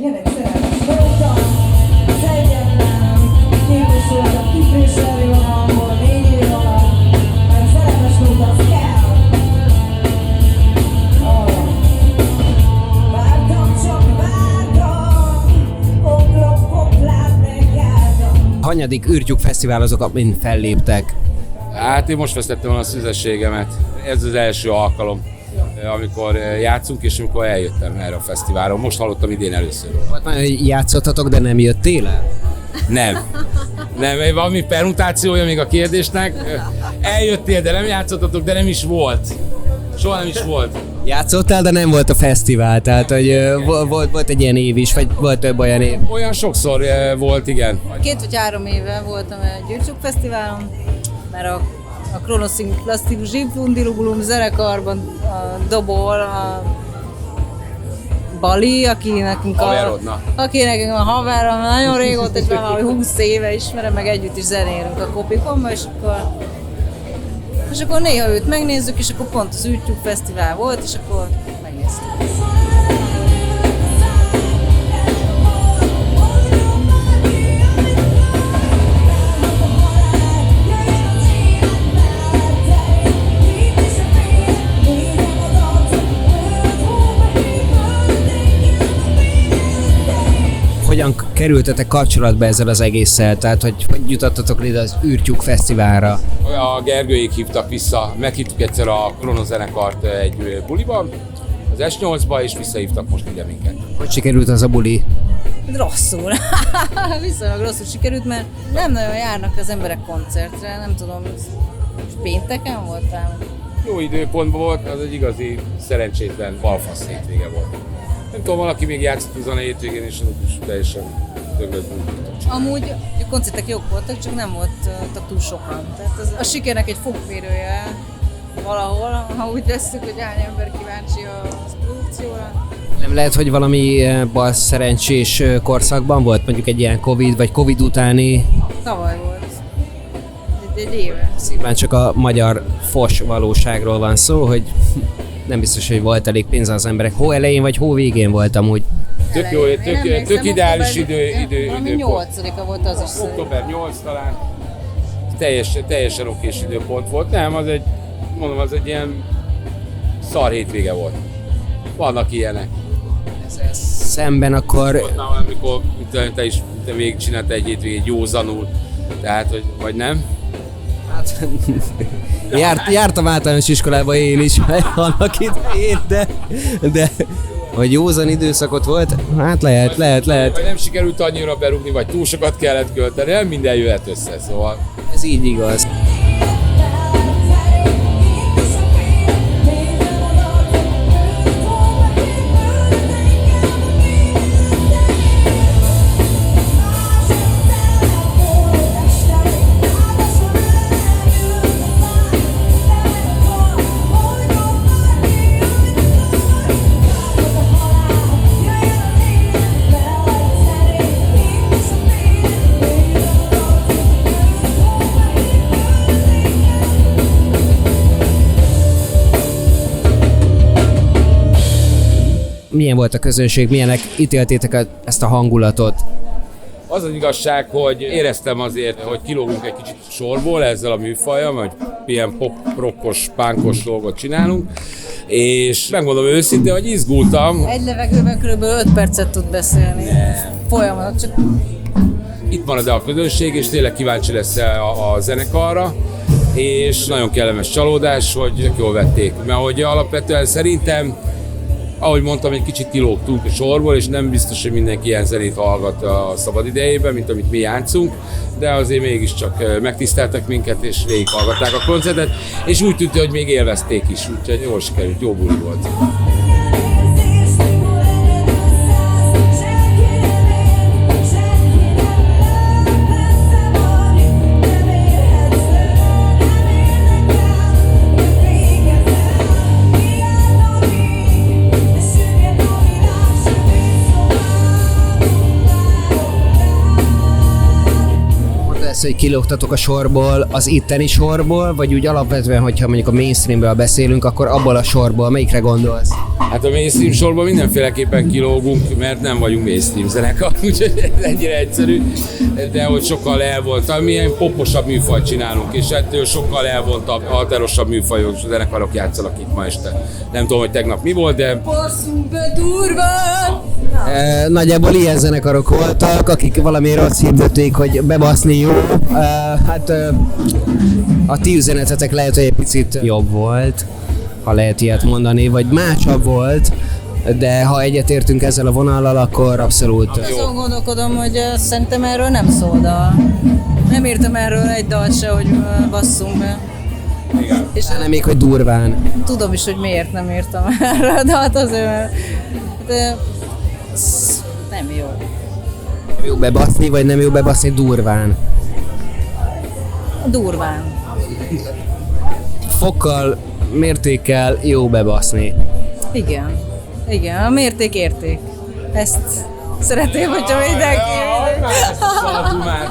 Ilyenek szerelmes voltam, az egyetlen képviselő, a képviselő vonalból 4 év alatt, mert szerelmes volt, az kell. Vártam, csak vártam, poplát megjártam. Hanyadik űrtyúk fesztivál azok, amin felléptek? Hát én most vesztettem a szüzességemet. Ez az első alkalom, amikor játszunk, és amikor eljöttem erre a fesztiválra. Most hallottam idén először. Volt már, hogy játszottatok, de nem jöttél el? Nem. Nem, valami permutációja még a kérdésnek. Eljöttél, de nem játszottatok, de nem is volt. Soha nem is volt. Játszottál, de nem volt a fesztivál, tehát hogy volt egy ilyen év is, vagy volt több olyan év? Olyan sokszor volt, igen. 2 vagy 3 éve voltam egy űrtyúk fesztiválon, mert a Kronos Klasszikus Zsímfundilugulum zenekarban a dobol, a Bali, aki nekünk a haverom, nagyon régóta, és már 20 éve ismerem, meg együtt is zenélünk a Kopikonban, és akkor néha őt megnézzük, és akkor pont az űrtyúk fesztivál volt, és akkor megnéztük. Hogyan kerültetek kapcsolatba ezzel az egésszel? Tehát, hogy jutottatok ide az űrtyúk fesztiválra? A Gergőék hívtak vissza, meghívtuk egyszer a Kronos zenekart egy buliban, az S8-ba, és visszahívtak most ide minket. Hogy sikerült az a buli? Rosszul. Viszonylag rosszul sikerült, mert nem nagyon járnak az emberek koncertre, nem tudom, pénteken voltál? Jó időpontban volt, az egy igazi szerencsétlen balfasz hétvége volt. Nem tudom, valaki még játszott a zene hétvégén, és is teljesen döglött. Amúgy a koncertek jók voltak, csak nem voltak túl sokan. Tehát a sikernek egy fokmérője valahol, ha úgy vesszük, hogy hány ember kíváncsi a produkcióra. Nem lehet, hogy valami bal szerencsés korszakban volt, mondjuk egy ilyen Covid vagy Covid utáni? Tavaly volt. Egy éve. Szimplán csak a magyar fos valóságról van szó, hogy nem biztos, hogy volt elég pénz az emberek. Hó elején vagy hó végén volt amúgy. Tök jó, tök ideális időpont. 8-a volt az is. Október 8 talán. Teljesen okés időpont volt. Nem, az egy ilyen szar hétvége volt. Vannak ilyenek. Ezzel szemben akkor... Volt már, amikor te végigcsináltál egy hétvégét józanul. Tehát, vagy nem? Hát, jártam általános iskolába én is annak idején, de hogy józan időszakot volt, hát lehet. Vagy nem sikerült annyira berúgni, vagy túl sokat kellett költeni, nem minden jöhet össze, szóval. Ez így igaz. Milyen volt a közönség, milyenek ítéltétek ezt a hangulatot? Az az igazság, hogy éreztem azért, hogy kilógunk egy kicsit sorból ezzel a műfajjal, hogy ilyen pop-rockos, pánkos dolgot csinálunk, és megmondom őszintén, hogy izgultam. Egy levegőben kb. 5 percet tud beszélni. Folyamat, csak... Itt marad a közönség, és tényleg kíváncsi lesz a zenekarra, és nagyon kellemes csalódás, hogy jól vették, mert hogy alapvetően szerintem, ahogy mondtam, egy kicsit kilógtunk a sorból, és nem biztos, hogy mindenki ilyen zenét hallgat a szabad idejében, mint amit mi játszunk, de azért mégiscsak megtiszteltek minket, és végighallgatták a koncertet, és úgy tűnt, hogy még élvezték is, úgyhogy jól sikerült, jó buli volt. az, hogy kilógtatok a sorból, az itteni sorból, vagy úgy alapvetően, hogyha mondjuk a mainstreamből beszélünk, akkor abból a sorból, melyikre gondolsz? Hát a mainstream sorban mindenféleképpen kilógunk, mert nem vagyunk mainstream zenekar, úgyhogy ez ennyire egyszerű, de hogy sokkal elvontabb, milyen poposabb műfajt csinálunk, és ettől sokkal elvontabb, alterosabb műfajok zenekarok játszanak itt ma este. Nem tudom, hogy tegnap mi volt, de Basszunk be durván! Nagyjából ilyen zenekarok voltak, akik valamiért azt hirdették, hogy bebaszni jó. A ti üzenetetek lehet, hogy egy picit jobb volt, ha lehet ilyet mondani, vagy másabb volt, de ha egyetértünk ezzel a vonallal, akkor abszolút. Azon gondolkodom, hogy szerintem erről nem szól dal. Nem írtam erről egy dalt se, hogy basszunk be. igen. És Nem még, hogy durván. tudom is, hogy miért nem írtam erről a dalt, azért, mert nem jó. Nem jó bebaszni, vagy nem jó bebaszni durván? Durván. Fokkal, mértékkel jó bebaszni. Igen. Igen, a mérték érték. Ezt szeretném, hogyha mindenki.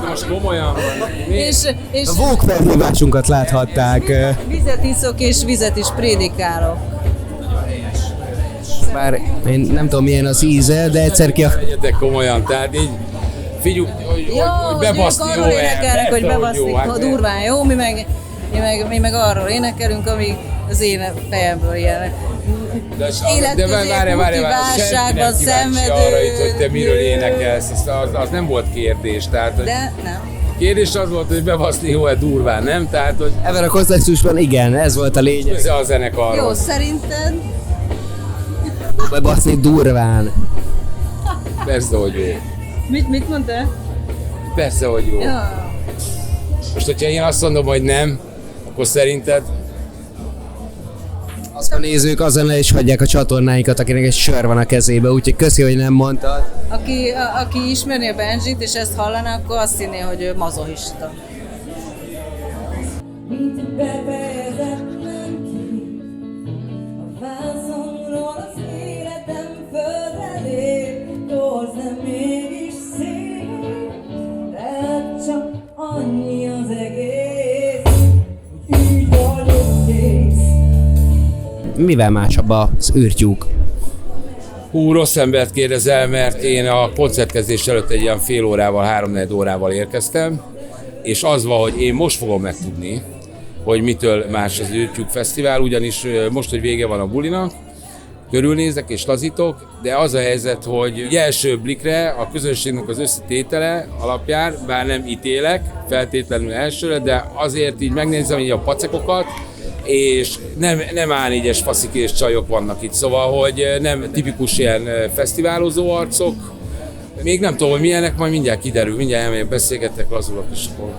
Most komolyan. És A Vók felhívásunkat láthatták. vizet iszok és vizet is prédikálok. Bár én nem tudom milyen az íze, de egyszer ki a... Legyetek komolyan, tehát így figyelj, hogy bebaszni jó arról énekelnek, hogy bebaszni, hát ha durván jó, mi meg arról énekelünk, ami az én fejemből ilyen. Életközép válságban szenvedő. Arra itt, hogy te miről énekelsz, az nem volt kérdés. Tehát, De nem. a kérdés az volt, hogy bebaszni jó-e durván, nem? Tehát, hogy Ebben a kontextusban igen, ez volt a lényeg. köze a zenekarról. Jó, szerinted? Bebaszni durván. Persze, hogy jó. Mit mondtál? Persze, hogy jó. Ja. Most, hogyha én azt mondom, hogy nem, akkor szerinted Azt a nézők azonnal is hagyják a csatornáikat, akinek egy sör van a kezébe, úgyhogy köszi, hogy nem mondtad. Aki ismerné a Benjit és ezt hallaná, akkor azt hinné, hogy ő mazohista. Mint befejezetlen kép, a vászonról az életem földre lép, torz nem mégis szép, de hát csak annyi az egész, hogy így vagyok kész. Mivel másabb az űrtyúk? hú, rossz embert kérdezel, mert én a koncertkezdés előtt egy ilyen fél órával, 3-4 órával érkeztem, és az van, hogy én most fogom megtudni, hogy mitől más az űrtyúk fesztivál, ugyanis most, hogy vége van a bulinak, körülnézek és lazítok, de az a helyzet, hogy első blikre a közönségnek az összetétele alapján, bár nem ítélek feltétlenül elsőre, de azért így megnézem így a pacekokat, és nem A4-es faszik és csajok vannak itt, szóval, hogy nem tipikus ilyen fesztiválozó arcok. Még nem tudom, hogy milyenek, majd mindjárt kiderül, mindjárt elmegyek, beszélgettek, lazulok, és akkor...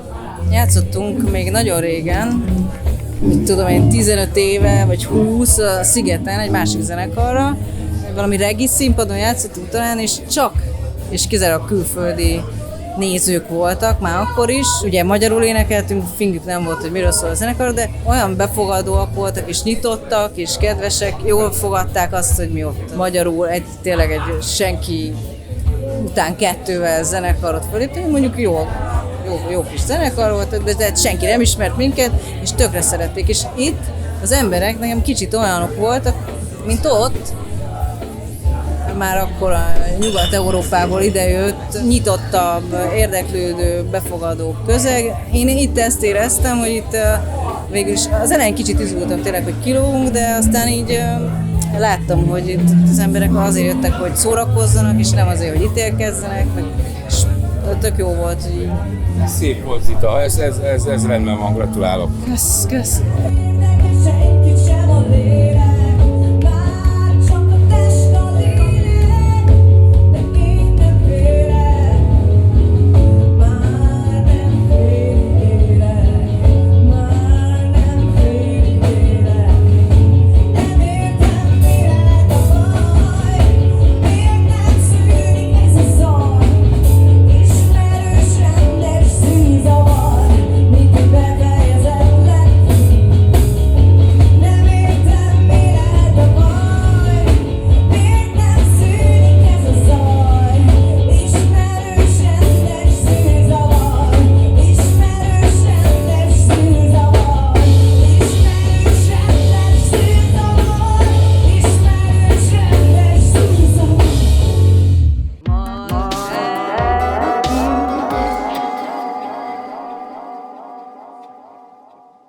Játszottunk még nagyon régen, mit tudom én, 15 éve vagy 20 a Szigeten egy másik zenekarra, valami reggae színpadon játszottunk talán, és csak és kizárólag külföldi nézők voltak már akkor is. Ugye magyarul énekeltünk, fingük nem volt, hogy miről szól a zenekar, de olyan befogadóak voltak, és nyitottak, és kedvesek, jól fogadták azt, hogy mi ott magyarul, tényleg egy senki után 2-vel zenekarot föléptünk, mondjuk jó kis zenekar volt, de senki nem ismert minket, és tökre szerették. És itt az emberek nekem kicsit olyanok voltak, mint ott, már akkor a Nyugat-Európából idejött, nyitottabb, érdeklődő, befogadó közeg. Én itt ezt éreztem, hogy itt végül is az elején kicsit izgultam tényleg, hogy kilógunk, de aztán így láttam, hogy itt az emberek azért jöttek, hogy szórakozzanak, és nem azért, hogy ítélkezzenek, és tök jó volt. Így. Szép volt, Zita, ez rendben van, gratulálok. Kösz.